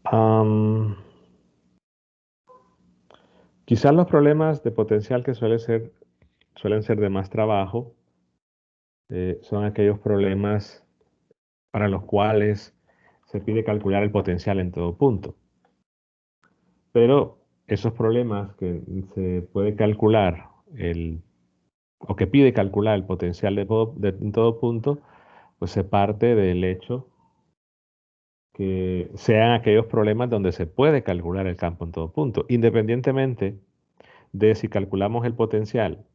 Am, Quizás los problemas de potencial que suelen ser de más trabajo son aquellos problemas para los cuales se pide calcular el potencial en todo punto. Pero esos problemas que se puede calcular o que pide calcular el potencial en todo punto, pues se parte del hecho que sean aquellos problemas donde se puede calcular el campo en todo punto, independientemente de si calculamos el potencial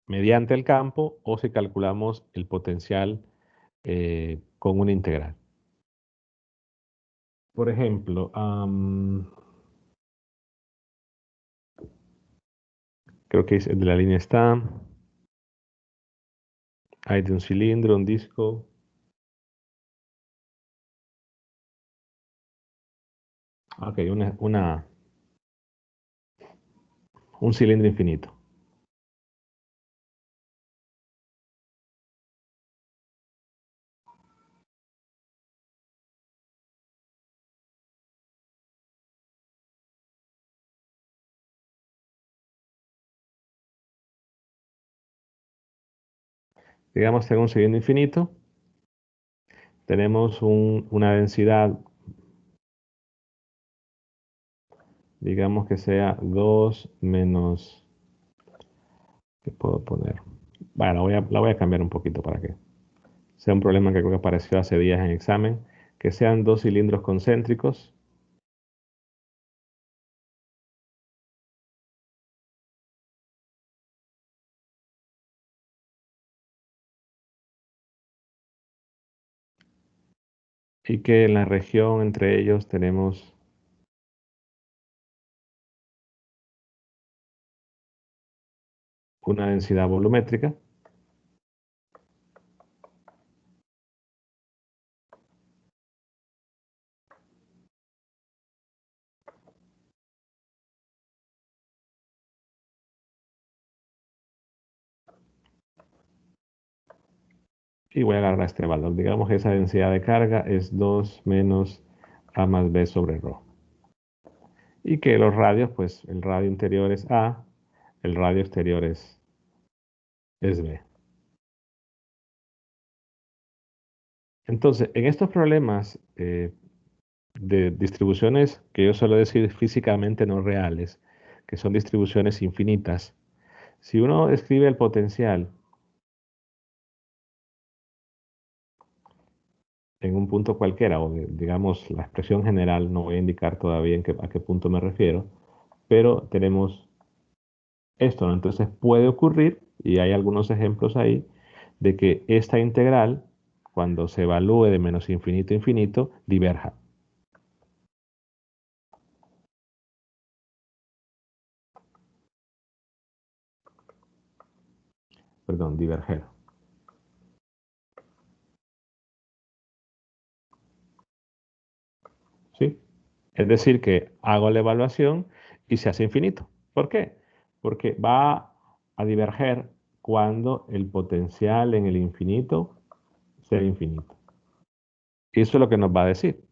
mediante el campo o si calculamos el potencial con una integral. Por ejemplo, creo que de la línea está, hay de un cilindro, un disco, ok, un cilindro infinito. Digamos que en un cilindro infinito tenemos una densidad, digamos que sea 2 menos, ¿qué puedo poner? Bueno, la voy a cambiar un poquito para que sea un problema que creo que apareció hace días en examen, que sean dos cilindros concéntricos y que en la región entre ellos tenemos una densidad volumétrica. Y voy a agarrar este valor. Digamos que esa densidad de carga es 2 menos A más B sobre ρ. Y que los radios, pues el radio interior es A, el radio exterior es B. Entonces, en estos problemas de distribuciones que yo suelo decir físicamente no reales, que son distribuciones infinitas, si uno escribe el potencial en un punto cualquiera, o digamos la expresión general, no voy a indicar todavía a qué punto me refiero, pero tenemos esto, ¿no? Entonces puede ocurrir, y hay algunos ejemplos ahí, de que esta integral, cuando se evalúe de menos infinito a infinito, diverja. Perdón, diverger. ¿Sí? Es decir, que hago la evaluación y se hace infinito. ¿Por qué? Porque va a diverger cuando el potencial en el infinito sea infinito. Y eso es lo que nos va a decir.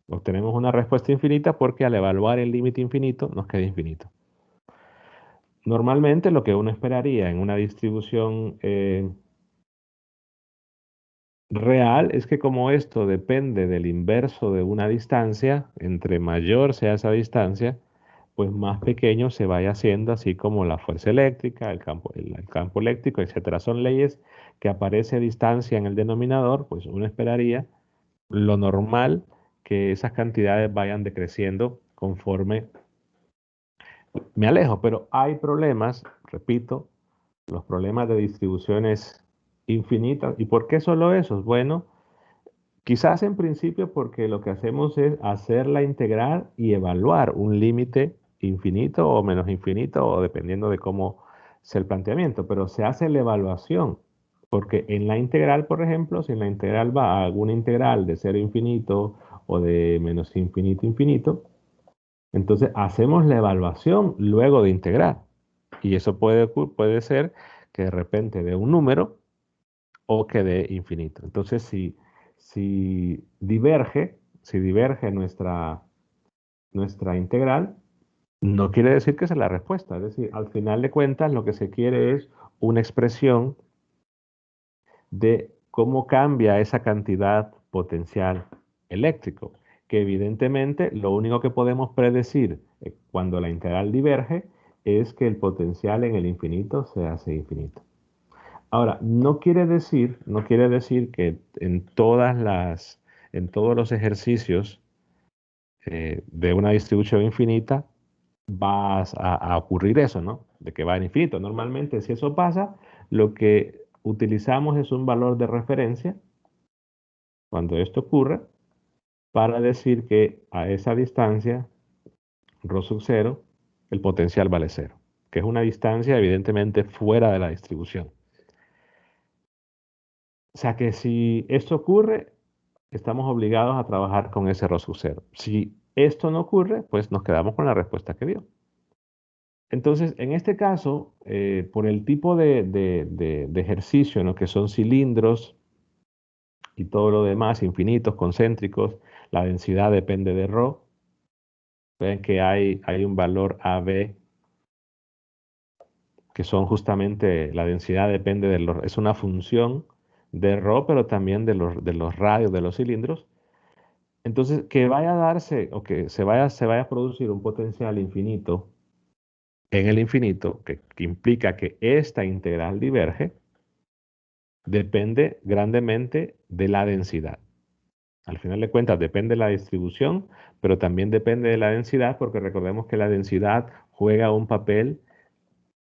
Obtenemos una respuesta infinita porque al evaluar el límite infinito nos queda infinito. Normalmente lo que uno esperaría en una distribución real es que como esto depende del inverso de una distancia, entre mayor sea esa distancia, pues más pequeño se vaya haciendo, así como la fuerza eléctrica, el campo eléctrico, etcétera. Son leyes que aparece distancia en el denominador, pues uno esperaría lo normal que esas cantidades vayan decreciendo conforme me alejo, pero hay problemas, repito, los problemas de distribuciones infinitas. ¿Y por qué solo esos? Bueno, quizás en principio porque lo que hacemos es hacer la integral y evaluar un límite infinito o menos infinito, o dependiendo de cómo sea el planteamiento, pero se hace la evaluación, porque en la integral, por ejemplo, si en la integral va a alguna integral de cero a infinito o de menos infinito a infinito, entonces hacemos la evaluación luego de integrar. Y eso puede ser que de repente dé un número o que dé infinito. Entonces, si diverge nuestra integral, no quiere decir que esa es la respuesta. Es decir, al final de cuentas, lo que se quiere es una expresión de cómo cambia esa cantidad potencial eléctrico, que evidentemente lo único que podemos predecir cuando la integral diverge es que el potencial en el infinito se hace infinito. Ahora, no quiere decir que en todos los ejercicios de una distribución infinita a ocurrir eso, ¿no? De que va al infinito. Normalmente, si eso pasa, lo que utilizamos es un valor de referencia cuando esto ocurre para decir que a esa distancia, ρ sub 0, el potencial vale cero, que es una distancia evidentemente fuera de la distribución. O sea que si esto ocurre, estamos obligados a trabajar con ese ρ sub 0. Si esto no ocurre, pues nos quedamos con la respuesta que dio. Entonces, en este caso, por el tipo de ejercicio, ¿no? Que son cilindros y todo lo demás, infinitos, concéntricos, la densidad depende de ρ. Ven que hay un valor AB, que son justamente, la densidad depende es una función de ρ, pero también de los radios de los cilindros. Entonces, que vaya a darse o que se vaya a producir un potencial infinito en el infinito, que implica que esta integral diverge, depende grandemente de la densidad. Al final de cuentas, depende de la distribución, pero también depende de la densidad, porque recordemos que la densidad juega un papel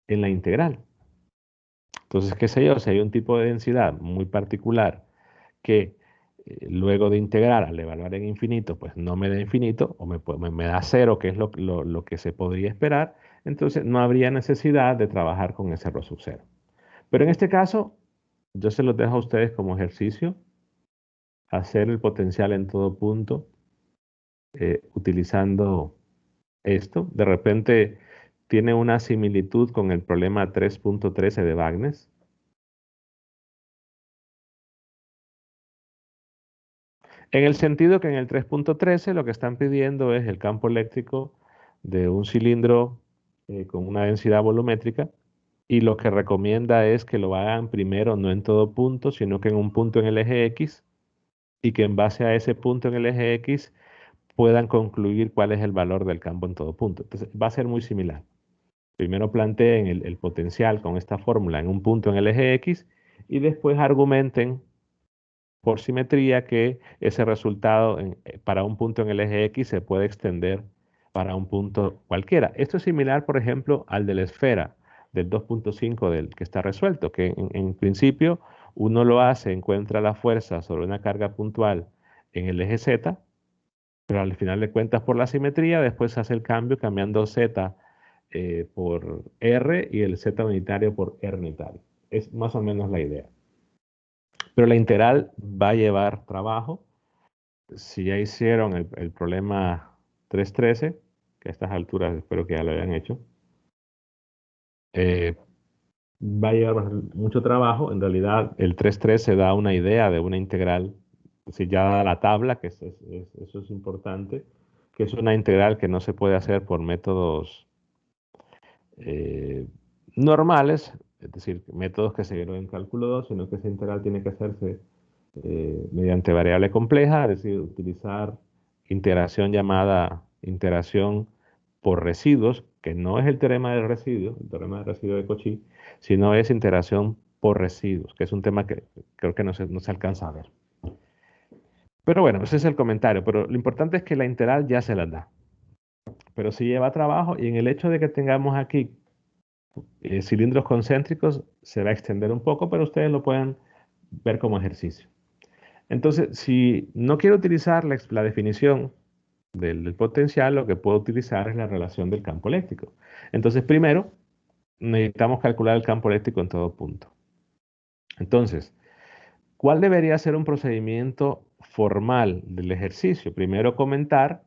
en la integral. Entonces, qué sé yo, si hay un tipo de densidad muy particular que luego de integrar al evaluar en infinito, pues no me da infinito o me da cero, que es lo que se podría esperar, entonces no habría necesidad de trabajar con ese ρ sub 0. Pero en este caso, yo se los dejo a ustedes como ejercicio, hacer el potencial en todo punto utilizando esto. De repente tiene una similitud con el problema 3.13 de Wagner. En el sentido que en el 3.13 lo que están pidiendo es el campo eléctrico de un cilindro con una densidad volumétrica, y lo que recomienda es que lo hagan primero no en todo punto, sino que en un punto en el eje X, y que en base a ese punto en el eje X puedan concluir cuál es el valor del campo en todo punto. Entonces va a ser muy similar. Primero planteen el potencial con esta fórmula en un punto en el eje X y después argumenten por simetría que ese resultado para un punto en el eje X se puede extender para un punto cualquiera. Esto es similar, por ejemplo, al de la esfera del 2.5 del que está resuelto, que en principio uno lo hace, encuentra la fuerza sobre una carga puntual en el eje Z, pero al final de cuentas por la simetría después hace el cambio cambiando Z por R y el Z unitario por R unitario. Es más o menos la idea. Pero la integral va a llevar trabajo. Si ya hicieron el problema 313, que a estas alturas espero que ya lo hayan hecho, eh, va a llevar mucho trabajo. En realidad, el 313 da una idea de una integral, si ya da la tabla, que eso es importante, que es una integral que no se puede hacer por métodos eh, normales, es decir, métodos que se vieron en cálculo 2, sino que esa integral tiene que hacerse mediante variable compleja, es decir, utilizar integración llamada integración por residuos, que no es el teorema del residuo, el teorema del residuo de Cauchy, sino es integración por residuos, que es un tema que creo que no se alcanza a ver. Pero bueno, ese es el comentario, pero lo importante es que la integral ya se la da, pero sí lleva trabajo, y en el hecho de que tengamos aquí cilindros concéntricos se va a extender un poco, pero ustedes lo pueden ver como ejercicio. Entonces, si no quiero utilizar la definición del potencial, lo que puedo utilizar es la relación del campo eléctrico. Entonces, primero, necesitamos calcular el campo eléctrico en todo punto. Entonces, ¿cuál debería ser un procedimiento formal del ejercicio? Primero, comentar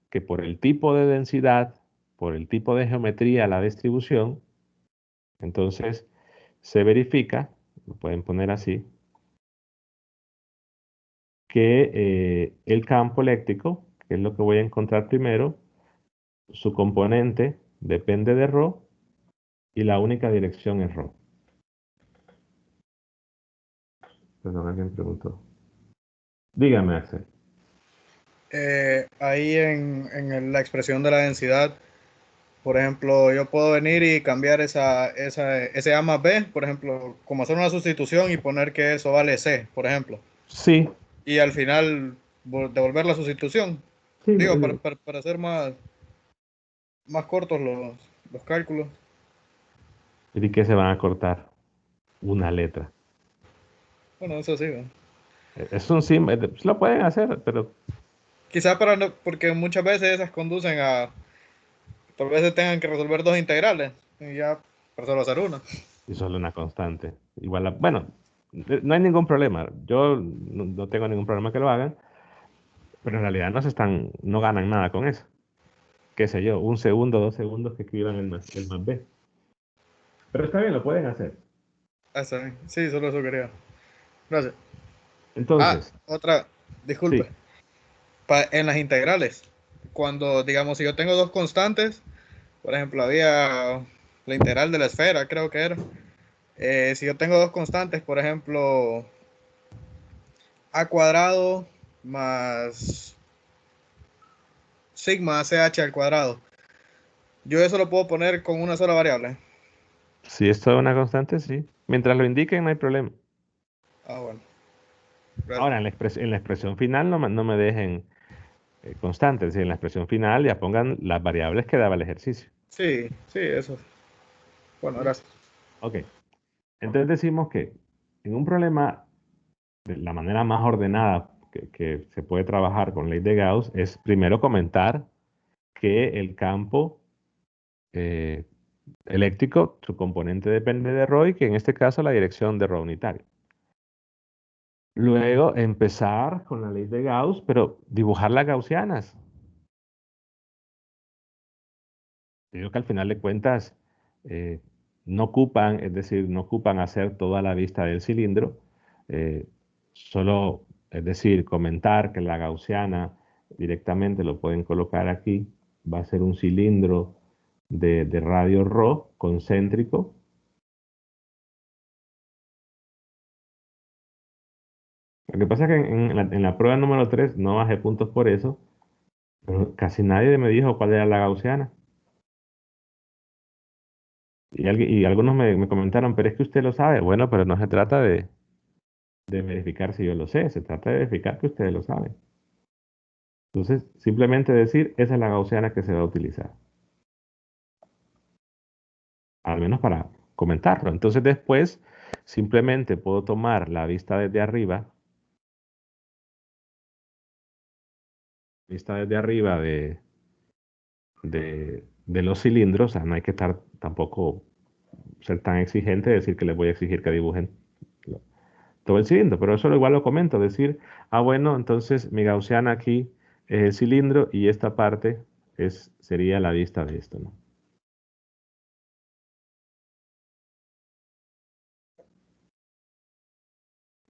que por el tipo de densidad, por el tipo de geometría, la distribución, entonces se verifica, lo pueden poner así, que el campo eléctrico, que es lo que voy a encontrar primero, su componente depende de ρ y la única dirección es ρ. Perdón, alguien preguntó. Dígame, Axel. Ahí la expresión de la densidad, por ejemplo, yo puedo venir y cambiar ese A más B, por ejemplo, como hacer una sustitución y poner que eso vale C, por ejemplo, Sí, y al final devolver la sustitución. sí, Digo, para hacer más cortos los cálculos. ¿y qué se van a cortar? Una letra. Bueno, eso sí, ¿no? Es un sim, lo pueden hacer, pero Quizá porque muchas veces esas conducen a, tal vez se tengan que resolver dos integrales, y ya, para solo hacer una. y solo una constante. Igual, bueno, no hay ningún problema. Yo no tengo ningún problema que lo hagan, pero en realidad no ganan nada con eso. Qué sé yo, un segundo, 2 segundos que escriban el más B. Pero está bien, lo pueden hacer. Ah, está bien. Sí, solo eso quería. Gracias. Ah, Entonces, otra, disculpe. sí, En las integrales, cuando, digamos, si yo tengo dos constantes, por ejemplo, había la integral de la esfera, creo que era. Si yo tengo dos constantes, por ejemplo, a cuadrado más sigma ch al cuadrado, yo eso lo puedo poner con una sola variable. si esto es una constante, sí. Mientras lo indiquen, no hay problema. Ah, bueno, gracias. Ahora, en la expresión final no me dejen constantes, es decir, en la expresión final ya pongan las variables que daba el ejercicio. Sí, sí, eso. Bueno, gracias. Ok, entonces decimos que en un problema, de la manera más ordenada que se puede trabajar con ley de Gauss es primero comentar que el campo eh, eléctrico, su componente depende de ρ y que en este caso la dirección de ρ unitario. Luego empezar con la ley de Gauss, pero dibujar las gaussianas. Digo que al final de cuentas eh, no ocupan, es decir, no ocupan hacer toda la vista del cilindro, eh, solo, es decir, comentar que la gaussiana directamente lo pueden colocar aquí, va a ser un cilindro de radio ρ concéntrico. Lo que pasa es que en la prueba número 3 no bajé puntos por eso, pero casi nadie me dijo cuál era la gaussiana. Y algunos me comentaron, pero es que usted lo sabe. Bueno, pero no se trata de verificar si yo lo sé, se trata de verificar que ustedes lo saben. Entonces, simplemente decir, esa es la gaussiana que se va a utilizar, al menos para comentarlo. Entonces, después, simplemente puedo tomar la vista desde arriba de los cilindros, o sea, no hay que estar tampoco ser tan exigente, decir que les voy a exigir que dibujen todo el cilindro, pero eso igual lo comento, decir, ah, bueno, entonces mi gaussiana aquí es el cilindro y esta parte sería la vista de esto, ¿no?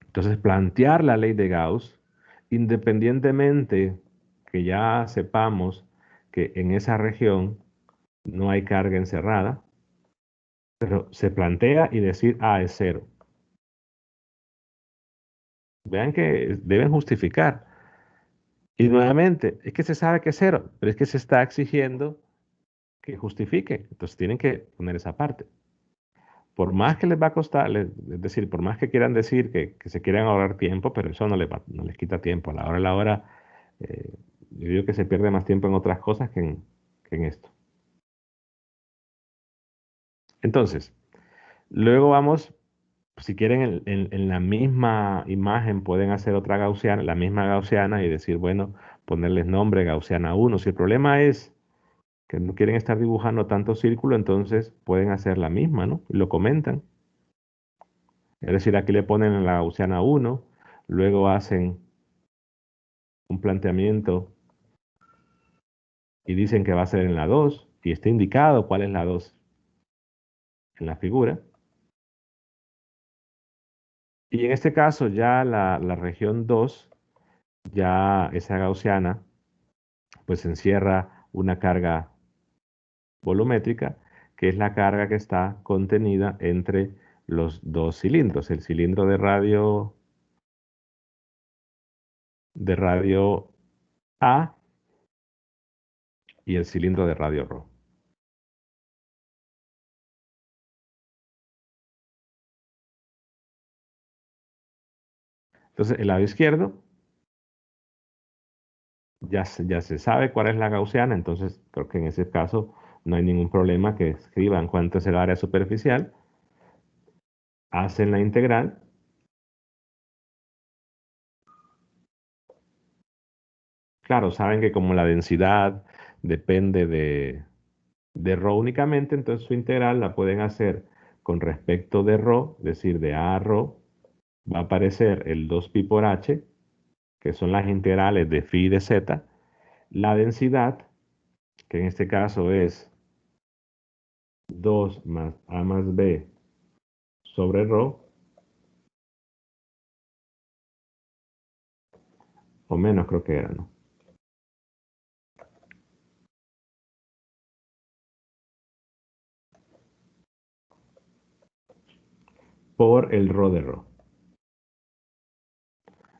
Entonces, plantear la ley de Gauss, independientemente que ya sepamos que en esa región no hay carga encerrada, pero se plantea y decir, ah, es cero. Vean que deben justificar. Y nuevamente, es que se sabe que es cero, pero es que se está exigiendo que justifique. Entonces tienen que poner esa parte. Por más que les va a costar, es decir, por más que quieran decir que se quieran ahorrar tiempo, pero eso no les quita tiempo. A la hora, eh, yo digo que se pierde más tiempo en otras cosas que en esto. Entonces, luego vamos, si quieren, en la misma imagen pueden hacer otra gaussiana, la misma gaussiana y decir, bueno, ponerles nombre gaussiana uno. Si el problema es que no quieren estar dibujando tanto círculo, entonces pueden hacer la misma, ¿no? Y lo comentan. Es decir, aquí le ponen la gaussiana uno, luego hacen un planteamiento y dicen que va a ser en la 2 y está indicado cuál es la 2 en la figura. Y en este caso ya la región 2, ya esa gaussiana, pues encierra una carga, volumétrica, que es la carga que está contenida entre los dos cilindros, el cilindro de radio A y el cilindro de radio Rho. Entonces, el lado izquierdo ya se sabe cuál es la gaussiana, entonces creo que en ese caso no hay ningún problema que escriban cuánto es el área superficial, hacen la integral. Claro, saben que como la densidad depende de ρ únicamente, entonces su integral la pueden hacer con respecto de ρ, es decir, de A a ρ, va a aparecer el 2pi por h, que son las integrales de phi y de z, la densidad, que en este caso es 2 más a más b sobre ρ, o menos creo que era, ¿no? Por el ρ de ρ.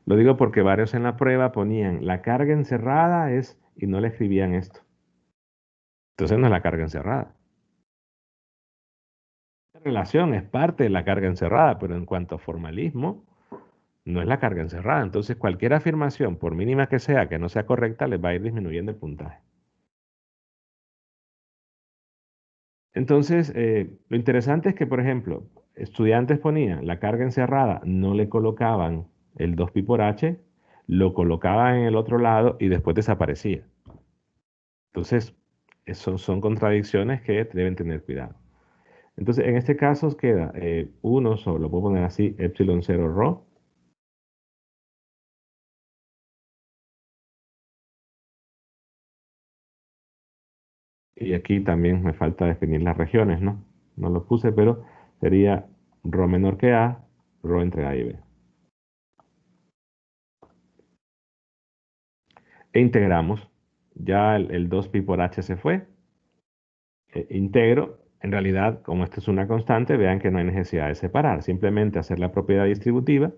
Lo digo porque varios en la prueba ponían la carga encerrada es y no le escribían esto. Entonces no es la carga encerrada. La relación es parte de la carga encerrada, pero en cuanto a formalismo, no es la carga encerrada. Entonces cualquier afirmación, por mínima que no sea correcta, les va a ir disminuyendo el puntaje. Entonces, lo interesante es que, por ejemplo, estudiantes ponían la carga encerrada, no le colocaban el 2pi por h, lo colocaban en el otro lado y después desaparecía. Entonces, son contradicciones que deben tener cuidado. Entonces, en este caso queda 1 sobre, lo puedo poner así, epsilon 0 ρ. Y aquí también me falta definir las regiones, ¿no? No lo puse, pero sería ρ menor que A, ρ entre A y B. E integramos. Ya el 2pi por h se fue. Integro. En realidad, como esto es una constante, vean que no hay necesidad de separar. Simplemente hacer la propiedad distributiva.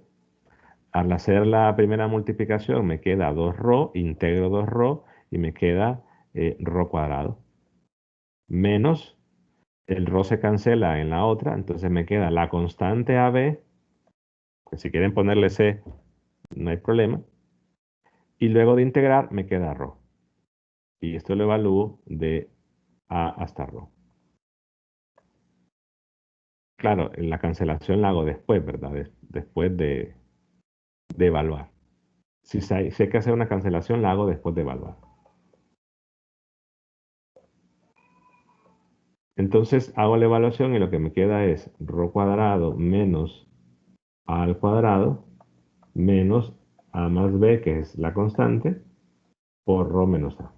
Al hacer la primera multiplicación me queda 2 ρ, integro 2 ρ y me queda ρ cuadrado. Menos el ρ se cancela en la otra, entonces me queda la constante AB, que si quieren ponerle C, no hay problema. Y luego de integrar me queda ρ. Y esto lo evalúo de A hasta ρ. Claro, la cancelación la hago después, ¿verdad? Después de evaluar. Si hay que hacer una cancelación, la hago después de evaluar. Entonces hago la evaluación y lo que me queda es ρ cuadrado menos A al cuadrado menos A más B, que es la constante, por ρ menos A.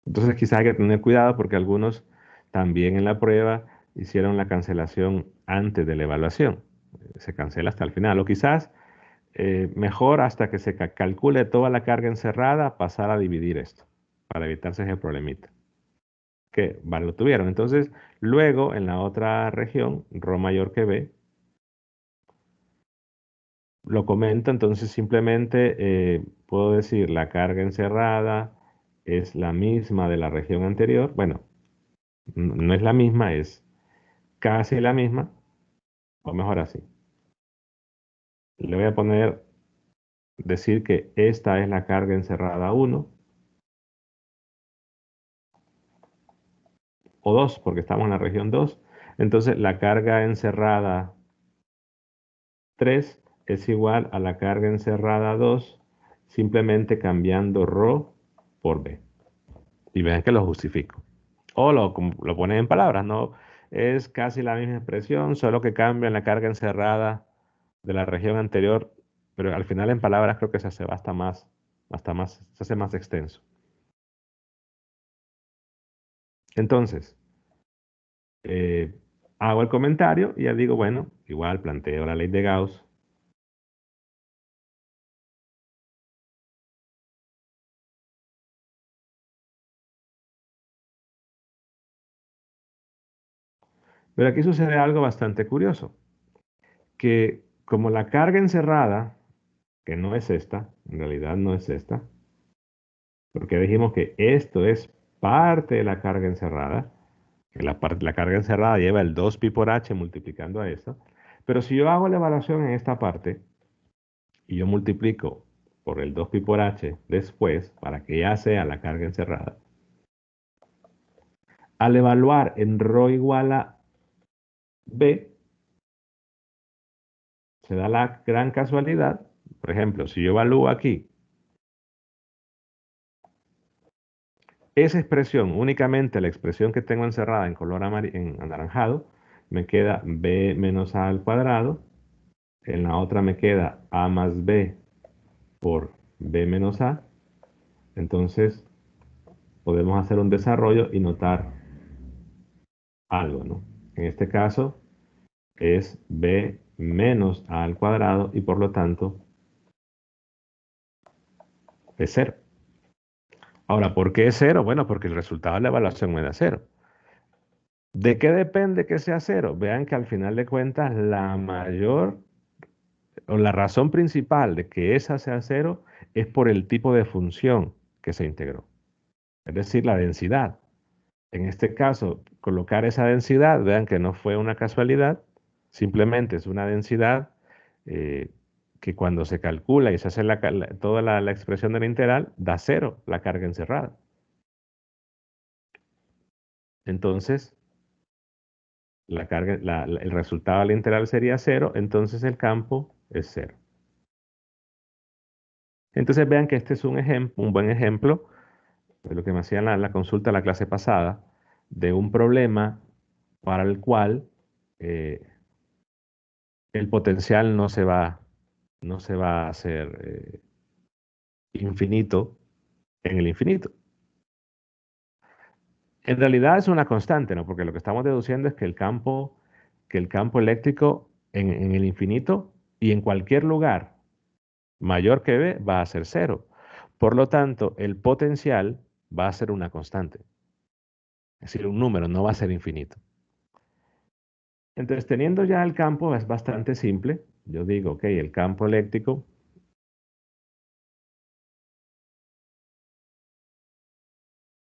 Entonces quizás hay que tener cuidado porque algunos también en la prueba hicieron la cancelación antes de la evaluación. Se cancela hasta el final. O quizás mejor hasta que se calcule toda la carga encerrada, pasar a dividir esto, para evitarse ese problemita. Que vale, lo tuvieron. Entonces, luego en la otra región, ρ mayor que B, lo comento, entonces simplemente puedo decir la carga encerrada es la misma de la región anterior. Bueno, no es la misma, es casi la misma, o mejor así. Le voy a poner, decir que esta es la carga encerrada 1 o 2 porque estamos en la región 2. Entonces la carga encerrada 3 es igual a la carga encerrada 2, simplemente cambiando ρ por B. Y vean que lo justifico. O lo ponen en palabras, ¿no? Es casi la misma expresión, solo que cambia la carga encerrada de la región anterior, pero al final en palabras creo que se hace hasta más, se hace más extenso. Entonces, eh, hago el comentario y ya digo, bueno, igual planteo la ley de Gauss Pero aquí sucede algo bastante curioso, que como la carga encerrada, que no es esta, en realidad no es esta, porque dijimos que esto es parte de la carga encerrada, que la carga encerrada lleva el 2pi por h multiplicando a esto, pero si yo hago la evaluación en esta parte y yo multiplico por el 2pi por h después, para que ya sea la carga encerrada, al evaluar en ρ igual a b, se da la gran casualidad, por ejemplo, si yo evalúo aquí esa expresión, únicamente la expresión que tengo encerrada en color en anaranjado, me queda b menos a al cuadrado, en la otra me queda a más b por b menos a, entonces podemos hacer un desarrollo y notar algo, ¿no? En este caso es b menos a al cuadrado y por lo tanto es cero. Ahora, ¿por qué es cero? Bueno, porque el resultado de la evaluación me da cero. ¿De qué depende que sea cero? Vean que al final de cuentas la mayor o la razón principal de que esa sea cero es por el tipo de función que se integró, es decir, la densidad. En este caso, colocar esa densidad, vean que no fue una casualidad, simplemente es una densidad eh, que cuando se calcula y se hace toda la expresión de la integral, da cero la carga encerrada. Entonces, el resultado de la integral sería cero, entonces el campo es cero. Entonces vean que este es un ejemplo, un buen ejemplo de lo que me hacían la consulta la clase pasada, de un problema para el cual eh, el potencial no se va a hacer infinito en el infinito. En realidad es una constante, ¿no? Porque lo que estamos deduciendo es que el campo eléctrico en el infinito y en cualquier lugar mayor que B va a ser cero. Por lo tanto, el potencial va a ser una constante. Es decir, un número, no va a ser infinito. Entonces, teniendo ya el campo, es bastante simple. Yo digo, ok, el campo eléctrico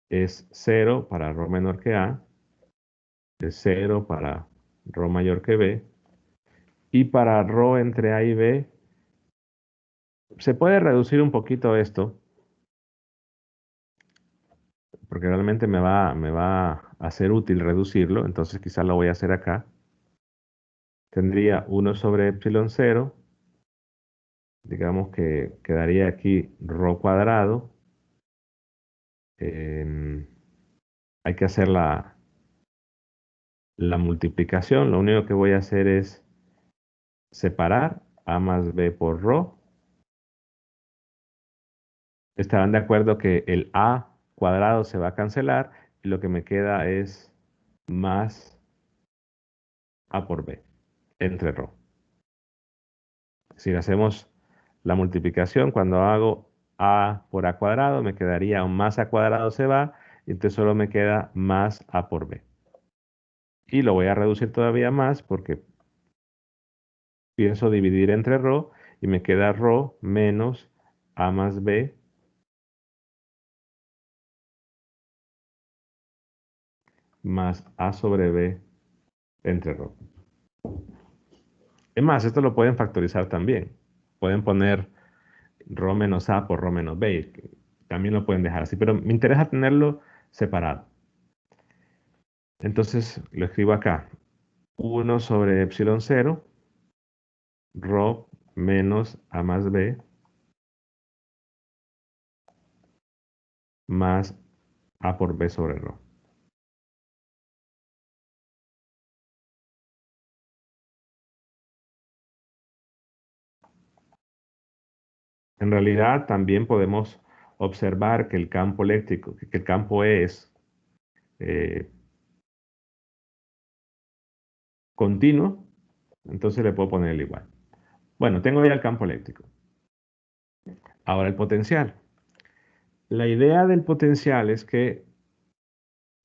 es cero para ρ menor que A, es cero para ρ mayor que B, y para ρ entre A y B, se puede reducir un poquito esto, porque realmente me va a ser útil reducirlo, entonces quizás lo voy a hacer acá. Tendría 1 sobre epsilon 0, digamos que quedaría aquí ρ cuadrado. Em, hay que hacer la multiplicación, lo único que voy a hacer es separar A más B por ρ. Estarán de acuerdo que el A cuadrado se va a cancelar y lo que me queda es más A por B entre ρ. Si hacemos la multiplicación, cuando hago A por A cuadrado, me quedaría un más A cuadrado se va, y entonces solo me queda más A por B. Y lo voy a reducir todavía más porque pienso dividir entre ρ y me queda ρ menos A más B más A sobre B entre ρ. Es más, esto lo pueden factorizar también. Pueden poner ρ menos A por ρ menos B. También lo pueden dejar así, pero me interesa tenerlo separado. Entonces lo escribo acá. 1 sobre epsilon 0, ρ menos A más B más A por B sobre ρ. En realidad también podemos observar que el campo eléctrico, que el campo E es eh, continuo, entonces le puedo poner el igual. Bueno, tengo ya el campo eléctrico. Ahora el potencial. La idea del potencial es que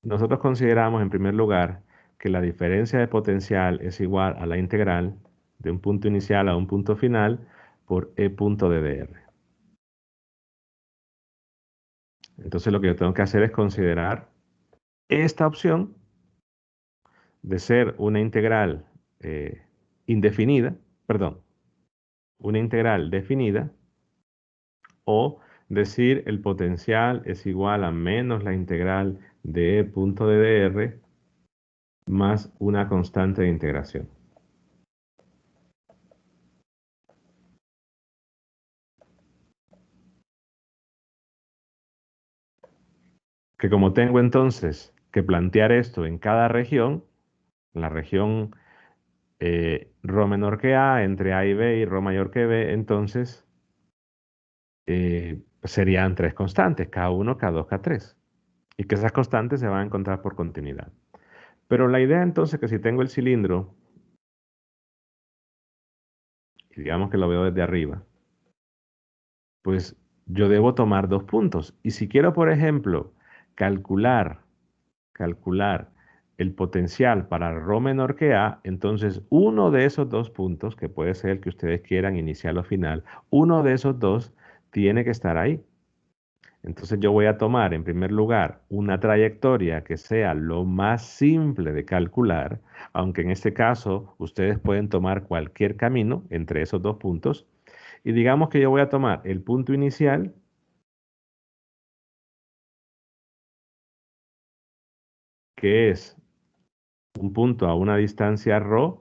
nosotros consideramos en primer lugar que la diferencia de potencial es igual a la integral de un punto inicial a un punto final por E punto de dr. Entonces lo que yo tengo que hacer es considerar esta opción de ser una integral indefinida, perdón, una integral definida, o decir el potencial es igual a menos la integral de E punto de dr más una constante de integración. Que como tengo entonces que plantear esto en cada región, la región ρ menor que A, entre A y B y ρ mayor que B, entonces serían tres constantes, K1, K2, K3. Y que esas constantes se van a encontrar por continuidad. Pero la idea entonces que si tengo el cilindro, y digamos que lo veo desde arriba, pues yo debo tomar dos puntos. Y si quiero, por ejemplo, calcular el potencial para ρ menor que A, entonces uno de esos dos puntos, que puede ser el que ustedes quieran, inicial o final, uno de esos dos tiene que estar ahí. Entonces yo voy a tomar en primer lugar una trayectoria que sea lo más simple de calcular, aunque en este caso ustedes pueden tomar cualquier camino entre esos dos puntos. Y digamos que yo voy a tomar el punto inicial, que es un punto a una distancia ρ,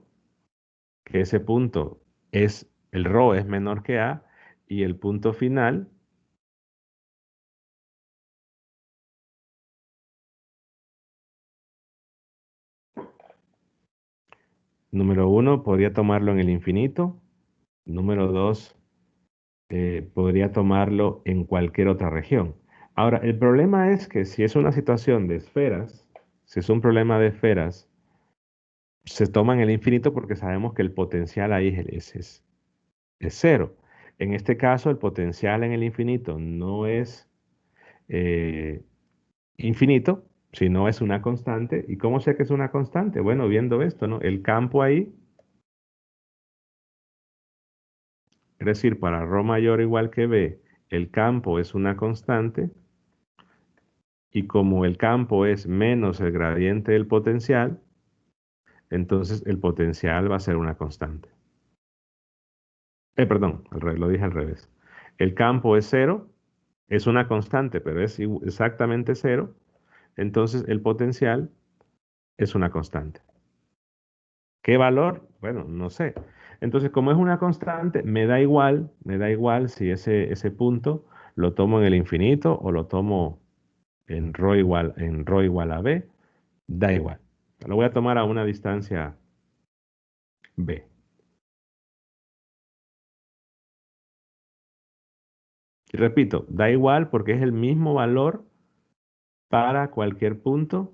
que ese punto es, el ρ es menor que A, y el punto final, número uno, podría tomarlo en el infinito. Número dos, podría tomarlo en cualquier otra región. Ahora, el problema es que si es una situación de esferas, si es un problema de esferas, se toma en el infinito porque sabemos que el potencial ahí es cero. En este caso, el potencial en el infinito no es eh, infinito, sino es una constante. ¿Y cómo sé que es una constante? Bueno, viendo esto, ¿no? El campo ahí, es decir, para ρ mayor o igual que B, el campo es una constante. Y como el campo es menos el gradiente del potencial, entonces el potencial va a ser una constante. Perdón, lo dije al revés. El campo es cero, es una constante, pero es exactamente cero, entonces el potencial es una constante. ¿Qué valor? Bueno, no sé. Entonces, como es una constante, me da igual si ese punto lo tomo en el infinito o lo tomo en ρ igual a b, da igual. Lo voy a tomar a una distancia b. Y repito, da igual porque es el mismo valor para cualquier punto,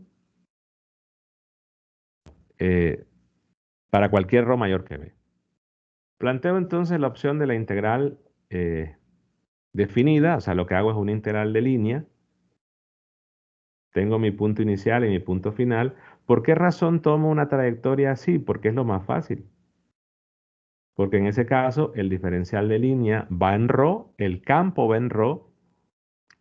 eh, para cualquier ρ mayor que b. Planteo entonces la opción de la integral definida, o sea, lo que hago es una integral de línea. Tengo mi punto inicial y mi punto final. ¿Por qué razón tomo una trayectoria así? Porque es lo más fácil. Porque en ese caso el diferencial de línea va en ρ, el campo va en ρ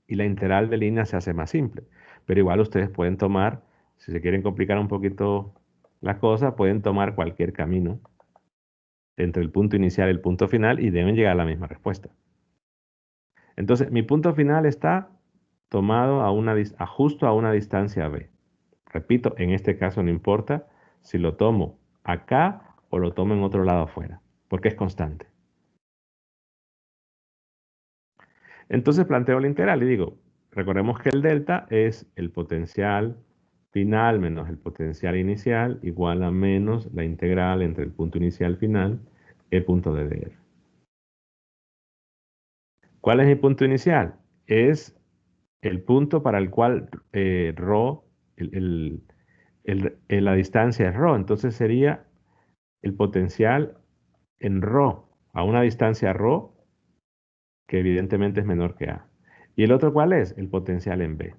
y la integral de línea se hace más simple. Pero igual ustedes pueden tomar, si se quieren complicar un poquito la cosa, pueden tomar cualquier camino entre el punto inicial y el punto final y deben llegar a la misma respuesta. Entonces, mi punto final está tomado a justo a una distancia b. Repito, en este caso no importa si lo tomo acá o lo tomo en otro lado afuera, porque es constante. Entonces planteo la integral y digo, recordemos que el delta es el potencial final menos el potencial inicial igual a menos la integral entre el punto inicial final y el punto de dr. ¿Cuál es mi punto inicial? Es el punto para el cual ρ, la distancia es ρ, entonces sería el potencial en ρ, a una distancia ρ, que evidentemente es menor que A. ¿Y el otro cuál es? El potencial en B.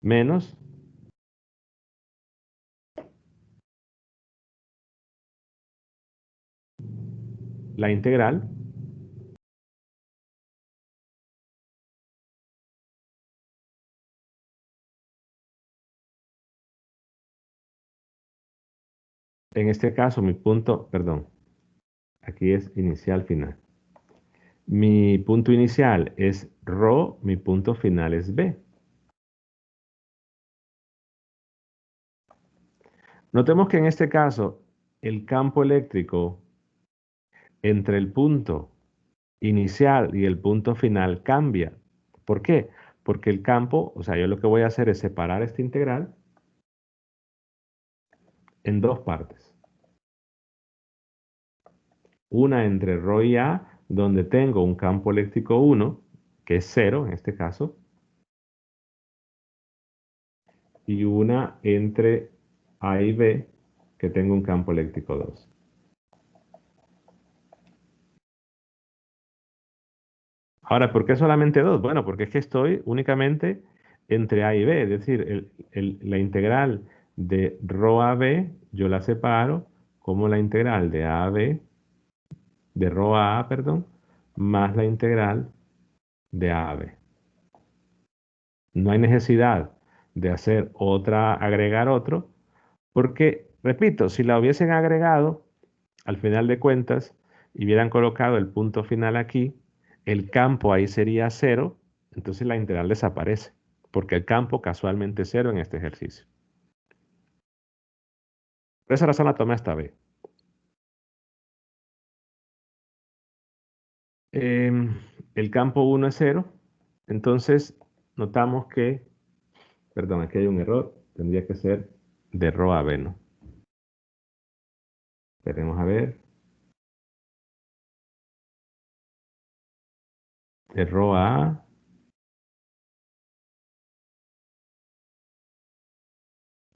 Menos la integral en este caso mi punto, perdón, aquí es inicial final. Mi punto inicial es ρ, mi punto final es B. Notemos que en este caso el campo eléctrico entre el punto inicial y el punto final cambia. ¿Por qué? Porque el campo, o sea, yo lo que voy a hacer es separar esta integral en dos partes. Una entre ρ y A, donde tengo un campo eléctrico 1, que es 0 en este caso, y una entre A y B, que tengo un campo eléctrico 2. Ahora, ¿por qué solamente 2? Bueno, porque es que estoy únicamente entre A y B, es decir, la integral de ρ a B, yo la separo como la integral de A a B, de ρ a A, perdón, más la integral de A a B. No hay necesidad de hacer otra, agregar otro, porque, repito, si la hubiesen agregado, al final de cuentas, y hubieran colocado el punto final aquí, el campo ahí sería 0, entonces la integral desaparece, porque el campo casualmente es 0 en este ejercicio. Por esa razón la tomé hasta B. El campo 1 es 0, entonces notamos que, perdón, aquí hay un error, tendría que ser de ρ a B, ¿no? Veremos a ver, de ρ a A,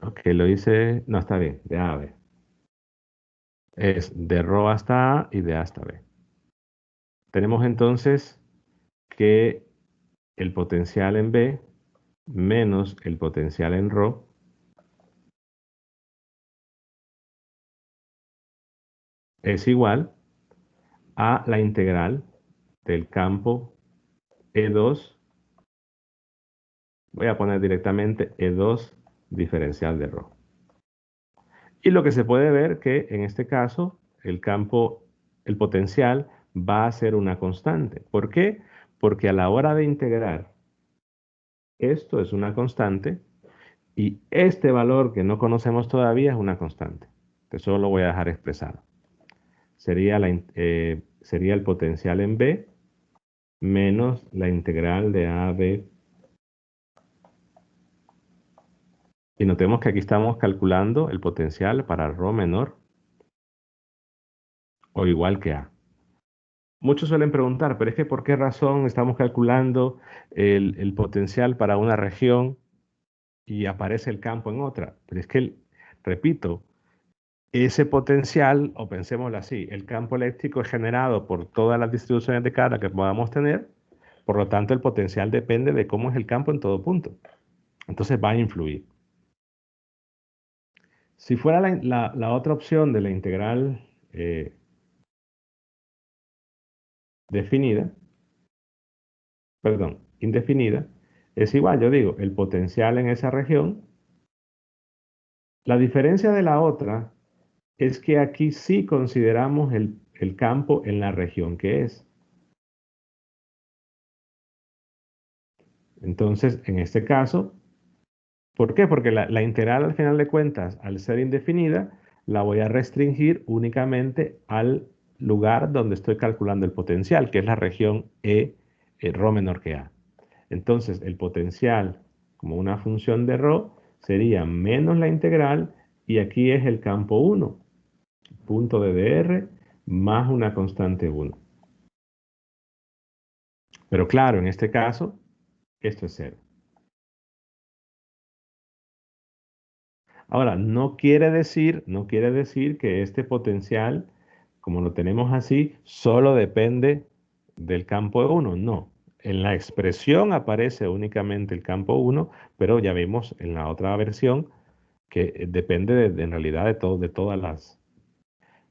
ok, lo hice, no, está bien, de A a B. Es de ρ hasta A y de A hasta B. Tenemos entonces que el potencial en B menos el potencial en ρ es igual a la integral del campo E2. Voy a poner directamente E2 diferencial de ρ. Y lo que se puede ver que en este caso el campo, el potencial va a ser una constante. ¿Por qué? Porque a la hora de integrar esto es una constante y este valor que no conocemos todavía es una constante. Entonces solo lo voy a dejar expresado. Sería el potencial en B menos la integral de A a B. Y notemos que aquí estamos calculando el potencial para ρ menor o igual que A. Muchos suelen preguntar, pero es que ¿por qué razón estamos calculando el potencial para una región y aparece el campo en otra? Pero es que, repito, ese potencial, o pensémoslo así, el campo eléctrico es generado por todas las distribuciones de carga que podamos tener, por lo tanto el potencial depende de cómo es el campo en todo punto. Entonces va a influir. Si fuera la otra opción de la integral definida, perdón, indefinida, es igual, yo digo, el potencial en esa región. La diferencia de la otra es que aquí sí consideramos el campo en la región que es. Entonces, en este caso, ¿por qué? Porque la integral al final de cuentas, al ser indefinida, la voy a restringir únicamente al lugar donde estoy calculando el potencial, que es la región E, ρ menor que A. Entonces, el potencial como una función de ρ sería menos la integral y aquí es el campo 1, punto de dr más una constante 1. Pero claro, en este caso, esto es 0. Ahora, no quiere decir que este potencial, como lo tenemos así, solo depende del campo 1. No. En la expresión aparece únicamente el campo 1, pero ya vimos en la otra versión que depende en realidad de todas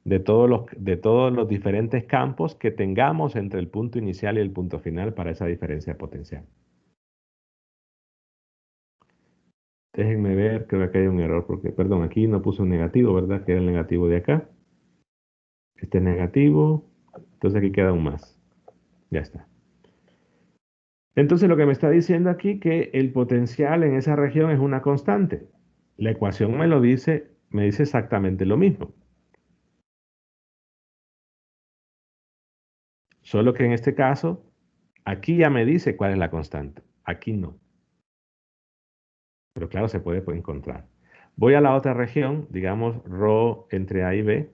de todos los diferentes campos que tengamos entre el punto inicial y el punto final para esa diferencia potencial. Déjenme ver, creo que hay un error, porque, perdón, aquí no puse un negativo, ¿verdad? Que era el negativo de acá. Este es negativo, entonces aquí queda un más. Ya está. Entonces lo que me está diciendo aquí que el potencial en esa región es una constante. La ecuación me dice exactamente lo mismo. Solo que en este caso, aquí ya me dice cuál es la constante. Aquí no. Pero claro, se puede encontrar. Voy a la otra región, digamos, ρ entre A y B.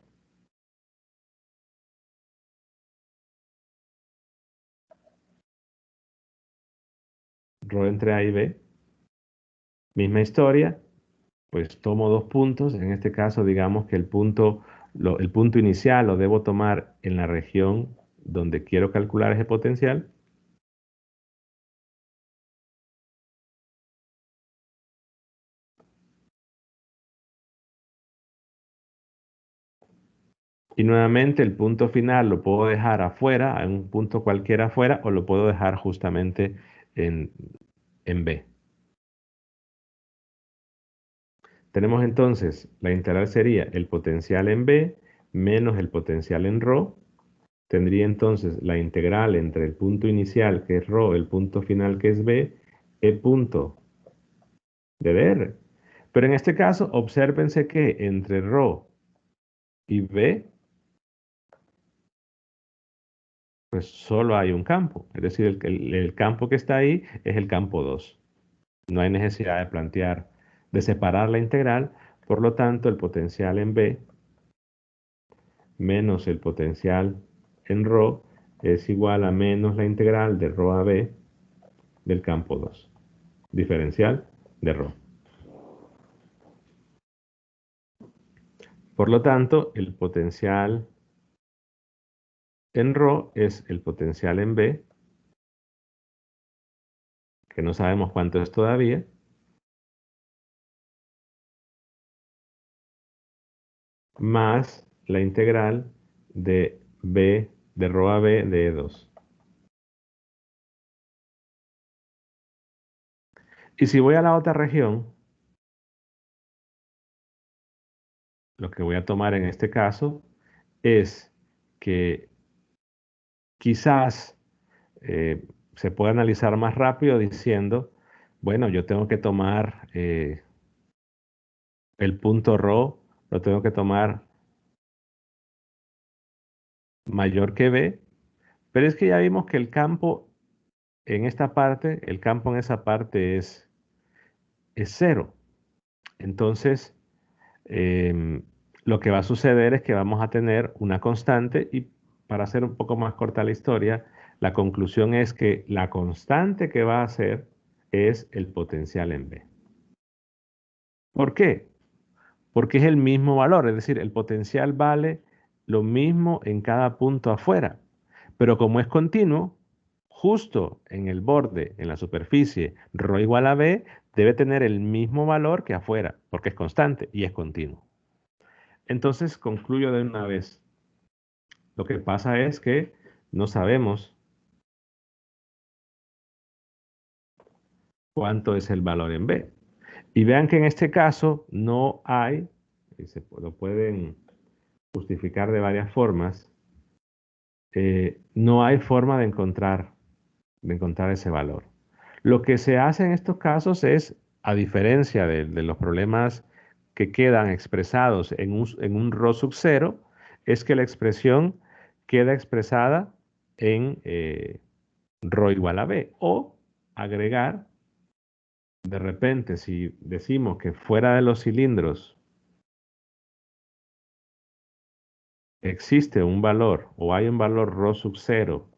Ρ entre A y B. Misma historia, pues tomo dos puntos. En este caso, digamos que el punto inicial lo debo tomar en la región donde quiero calcular ese potencial. Y nuevamente el punto final lo puedo dejar afuera, en un punto cualquiera afuera, o lo puedo dejar justamente en, en B. Tenemos entonces, la integral sería el potencial en B menos el potencial en ρ. Tendría entonces la integral entre el punto inicial, que es ρ, el punto final, que es B, E punto de dr. Pero en este caso, obsérvense que entre ρ y B, pues solo hay un campo. Es decir, el campo que está ahí es el campo 2. No hay necesidad de separar la integral. Por lo tanto, el potencial en B menos el potencial en ρ es igual a menos la integral de ρ a B del campo 2. Diferencial de ρ. Por lo tanto, el potencial en ρ es el potencial en B, que no sabemos cuánto es todavía, más la integral de B de ρ a B de E2. Y si voy a la otra región, lo que voy a tomar en este caso es que quizás se puede analizar más rápido diciendo, bueno, yo tengo que tomar el punto ρ, lo tengo que tomar mayor que B, pero es que ya vimos que el campo en esta parte, el campo en esa parte es cero. Entonces, lo que va a suceder es que vamos a tener una constante y para hacer un poco más corta la historia, la conclusión es que la constante que va a ser es el potencial en B. ¿Por qué? Porque es el mismo valor, es decir, el potencial vale lo mismo en cada punto afuera, pero como es continuo, justo en el borde, en la superficie, ρ igual a B, debe tener el mismo valor que afuera, porque es constante y es continuo. Entonces concluyo de una vez. Lo que pasa es que no sabemos cuánto es el valor en B. Y vean que en este caso no hay, y lo pueden justificar de varias formas, no hay forma de encontrar ese valor. Lo que se hace en estos casos es, a diferencia de los problemas que quedan expresados en un ρ sub 0, es que la expresión queda expresada en ρ igual a B. O agregar, de repente, si decimos que fuera de los cilindros existe un valor o hay un valor ρ sub 0,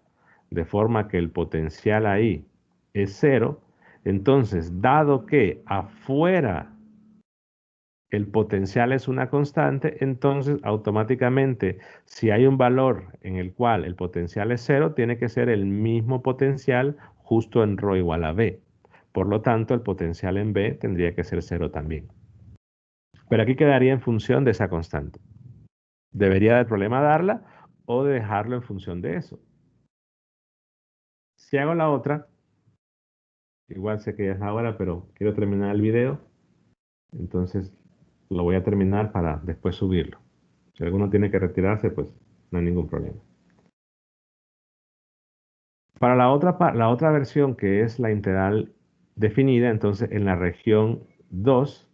de forma que el potencial ahí es cero, entonces, dado que afuera el potencial es una constante, entonces automáticamente, si hay un valor en el cual el potencial es cero, tiene que ser el mismo potencial justo en ρ igual a B. Por lo tanto, el potencial en B tendría que ser cero también. Pero aquí quedaría en función de esa constante. debería del problema darla o de dejarlo en función de eso. Si hago la otra, igual sé que ya es la hora, pero quiero terminar el video, entonces lo voy a terminar para después subirlo. Si alguno tiene que retirarse, pues no hay ningún problema. Para la otra versión, que es la integral definida, entonces en la región 2,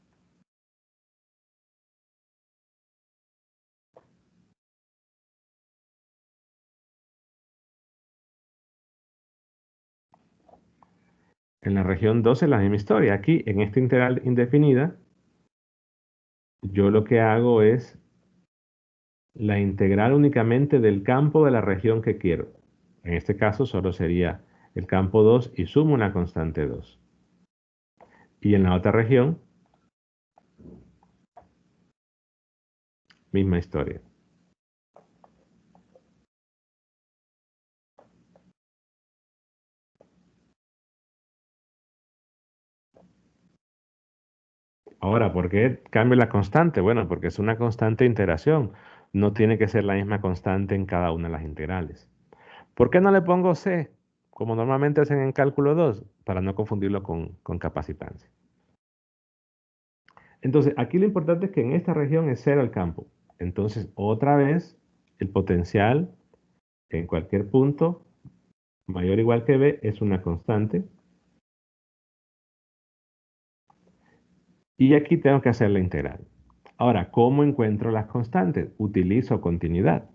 en la región 2 es la misma historia. Aquí, en esta integral indefinida, yo lo que hago es la integral únicamente del campo de la región que quiero. En este caso solo sería el campo 2 y sumo una constante 2. Y en la otra región, misma historia. Ahora, ¿por qué cambio la constante? Bueno, porque es una constante de iteración. No tiene que ser la misma constante en cada una de las integrales. ¿Por qué no le pongo C? Como normalmente hacen en cálculo 2, para no confundirlo con capacitancia. Entonces, aquí lo importante es que en esta región es cero el campo. Entonces, otra vez, el potencial en cualquier punto mayor o igual que B es una constante. Y aquí tengo que hacer la integral. Ahora, ¿cómo encuentro las constantes? Utilizo continuidad.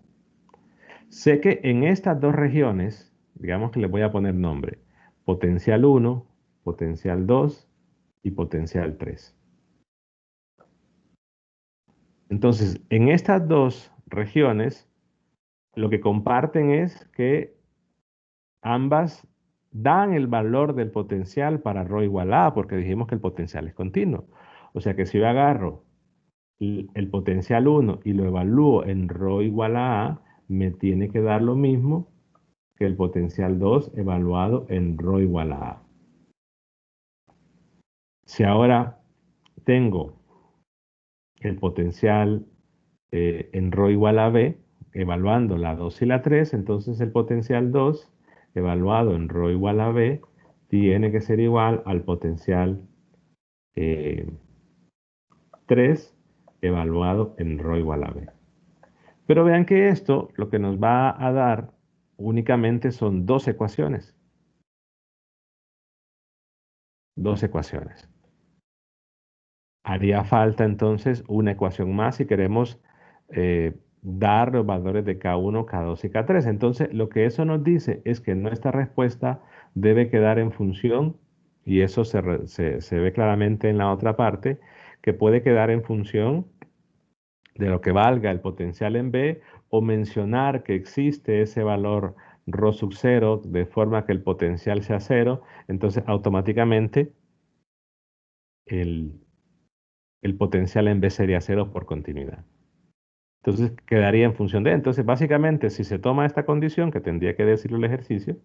Sé que en estas dos regiones, digamos que le voy a poner nombre, potencial 1, potencial 2 y potencial 3. Entonces, en estas dos regiones, lo que comparten es que ambas dan el valor del potencial para ρ igual a, porque dijimos que el potencial es continuo. O sea que si yo agarro el potencial 1 y lo evalúo en ρ igual a, me tiene que dar lo mismo que el potencial 2 evaluado en ρ igual a A. Si ahora tengo el potencial en ρ igual a B, evaluando la 2 y la 3, entonces el potencial 2 evaluado en ρ igual a B tiene que ser igual al potencial 3 evaluado en ρ igual a B. Pero vean que esto lo que nos va a dar únicamente son dos ecuaciones. Dos ecuaciones. Haría falta entonces una ecuación más si queremos dar los valores de K1, K2 y K3. Entonces, lo que eso nos dice es que nuestra respuesta debe quedar en función, y eso se ve claramente en la otra parte, que puede quedar en función de lo que valga el potencial en B o mencionar que existe ese valor ρ sub 0 de forma que el potencial sea cero, entonces automáticamente el potencial en B sería cero por continuidad. Entonces quedaría en función de. Entonces, básicamente, si se toma esta condición, que tendría que decirlo el ejercicio,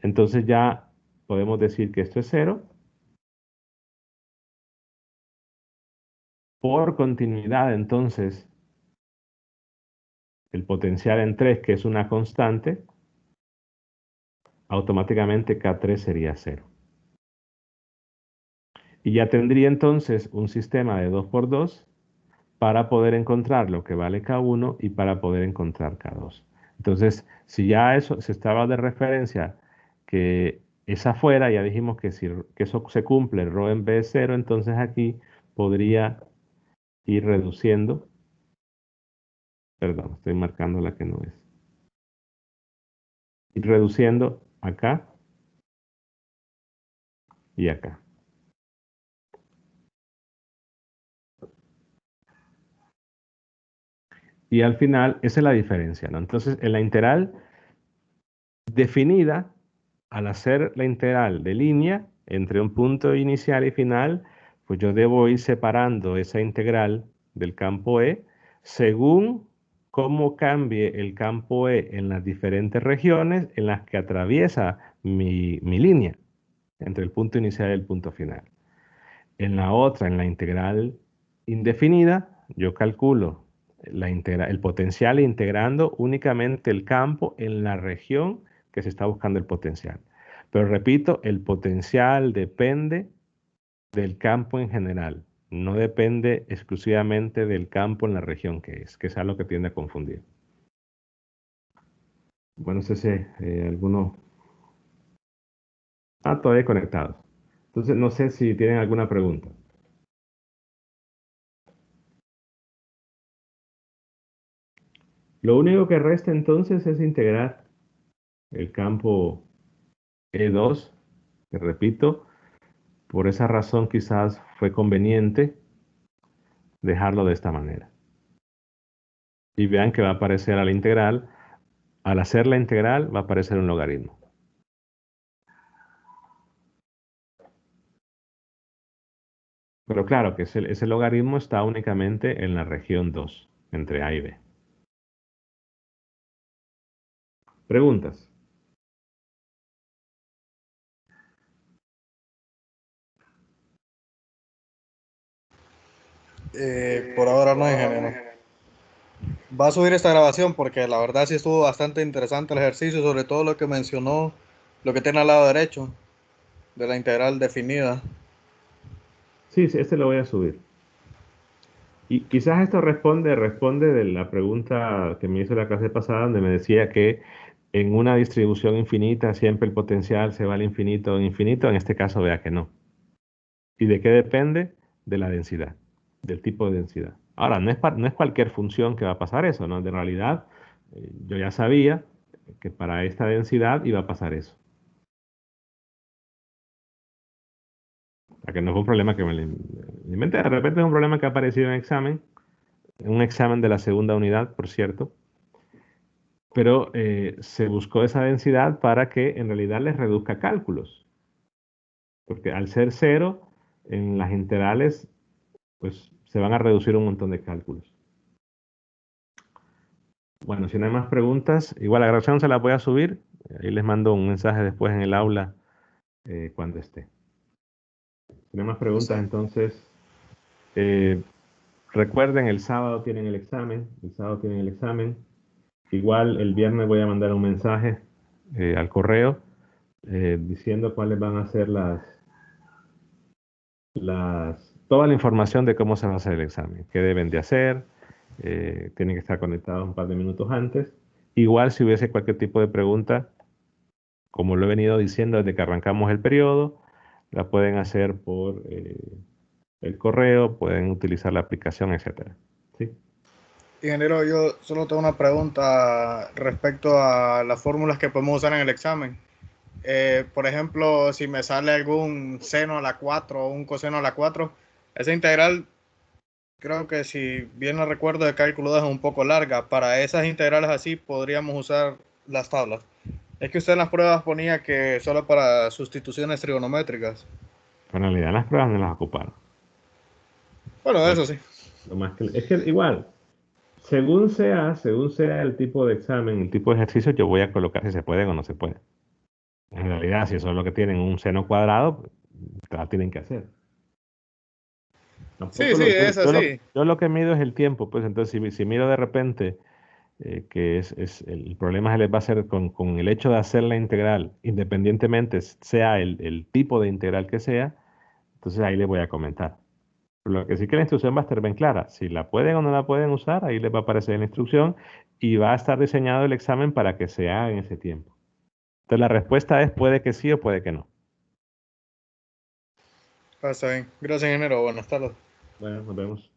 entonces ya podemos decir que esto es cero por continuidad. Entonces, el potencial en 3, que es una constante, automáticamente K3 sería cero. Y ya tendría entonces un sistema de 2 por 2 para poder encontrar lo que vale K1 y para poder encontrar K2. Entonces, si ya eso se estaba de referencia que esa fuera, ya dijimos que si que eso se cumple, ρ en B es cero, entonces aquí podría ir reduciendo, perdón, estoy marcando la que no es, ir reduciendo acá y acá. Y al final, esa es la diferencia, ¿no? Entonces, en la integral definida, al hacer la integral de línea entre un punto inicial y final, pues yo debo ir separando esa integral del campo E según cómo cambie el campo E en las diferentes regiones en las que atraviesa mi línea, entre el punto inicial y el punto final. En la otra, en la integral indefinida, yo calculo el potencial integrando únicamente el campo en la región que se está buscando el potencial. Pero repito, el potencial depende del campo en general, no depende exclusivamente del campo en la región que es algo que tiende a confundir. Bueno, no sé si alguno... Ah, todavía conectados. Entonces, no sé si tienen alguna pregunta. Lo único que resta entonces es integrar el campo E2, que repito, por esa razón quizás fue conveniente dejarlo de esta manera. Y vean que va a aparecer a la integral, al hacer la integral va a aparecer un logaritmo. Pero claro que ese logaritmo está únicamente en la región 2, entre A y B. ¿Preguntas? Por ahora no, ingeniero. Va a subir esta grabación porque la verdad sí estuvo bastante interesante el ejercicio, sobre todo lo que mencionó, lo que tiene al lado derecho de la integral definida. Sí, sí, este lo voy a subir. Y quizás esto responde de la pregunta que me hizo la clase pasada, donde me decía que en una distribución infinita siempre el potencial se va al infinito en infinito. En este caso, vea que no. ¿Y de qué depende? De la densidad, del tipo de densidad. Ahora, no es cualquier función que va a pasar eso, ¿no? De realidad, yo ya sabía que para esta densidad iba a pasar eso. O sea, que no fue un problema que me lo inventé. De repente es un problema que ha aparecido en un examen de la segunda unidad, por cierto. Pero se buscó esa densidad para que en realidad les reduzca cálculos. Porque al ser cero, en las integrales, pues se van a reducir un montón de cálculos. Bueno, si no hay más preguntas, igual la grabación se la voy a subir. Ahí les mando un mensaje después en el aula cuando esté. Si no hay más preguntas, entonces eh, recuerden, el sábado tienen el examen. El sábado tienen el examen. Igual el viernes voy a mandar un mensaje al correo diciendo cuáles van a ser toda la información de cómo se va a hacer el examen, qué deben de hacer, tienen que estar conectados un par de minutos antes. Igual si hubiese cualquier tipo de pregunta, como lo he venido diciendo desde que arrancamos el periodo, la pueden hacer por el correo, pueden utilizar la aplicación, etcétera. ¿Sí? Ingeniero, yo solo tengo una pregunta respecto a las fórmulas que podemos usar en el examen. Por ejemplo, si me sale algún seno a la 4 o un coseno a la 4, esa integral, creo que si bien no recuerdo de cálculo 2 es un poco larga. Para esas integrales así podríamos usar las tablas. Es que usted en las pruebas ponía que solo para sustituciones trigonométricas. Pero en realidad las pruebas no las ocuparon. Bueno, Lo, eso sí. lo más que, es que igual, según sea el tipo de examen, el tipo de ejercicio, yo voy a colocar si se puede o no se puede. En realidad, si eso es lo que tienen un seno cuadrado, pues, la tienen que hacer. Sí, Tampoco sí, es así. yo lo que mido es el tiempo, pues entonces si miro de repente que el problema se les va a hacer con el hecho de hacer la integral, independientemente sea el tipo de integral que sea, entonces ahí les voy a comentar. Pero lo que sí que la instrucción va a estar bien clara. Si la pueden o no la pueden usar, ahí les va a aparecer la instrucción y va a estar diseñado el examen para que se haga en ese tiempo. Entonces la respuesta es puede que sí o puede que no. Está bien. Gracias, ingeniero. Buenas tardes. Bueno, nos vemos.